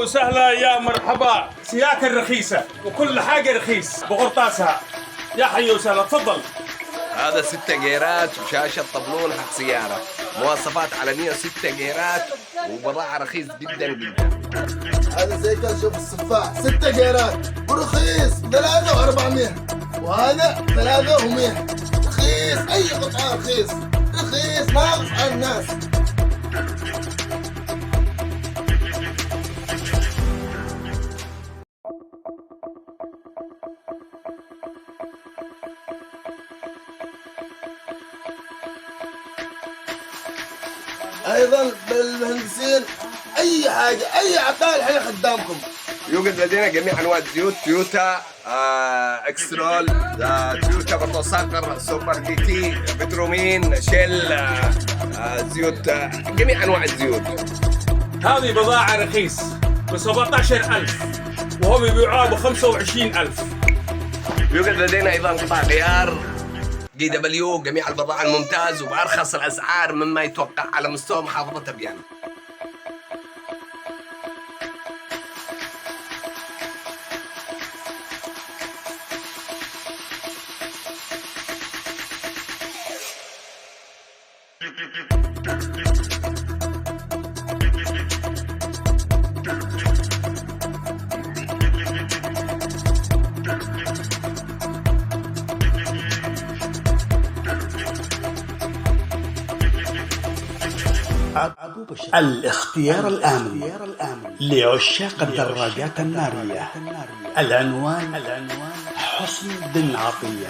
وسهلا يا مرحبا. سياكل رخيصة وكل حاجة رخيص بقرطاسها. يا حي وسهلا، تفضل. هذا 6 جيرات وشاشة طبلون حق سيارة، مواصفات عالمية 6 جيرات وبضاعة رخيص جدا جدا. هذا زي كان شوف السفاح 6 جيرات ورخيص 3 و400، وهذا 3 و100. رخيص، أي قطعة رخيص رخيص ناقص على الناس. ايضا بالمهندسين اي حاجه اي عطال احنا خدامكم. يوجد لدينا جميع انواع الزيوت، تويوتا، اكسترول، تويوتا برضه صقر، سوبر دي تي، بترومين، شيل، زيوت، جميع انواع الزيوت. هذه بضاعة رخيص ب 17,000 وهم يبيعوها ب 25,000. يوجد لدينا ايضا قطع غيار دي دبليو، جميع البضائع الممتاز وبأرخص الأسعار مما يتوقع على مستوى محافظة أبيان. الاختيار الآمن لعشاق الدراجات النارية. العنوان حسن بن عطية.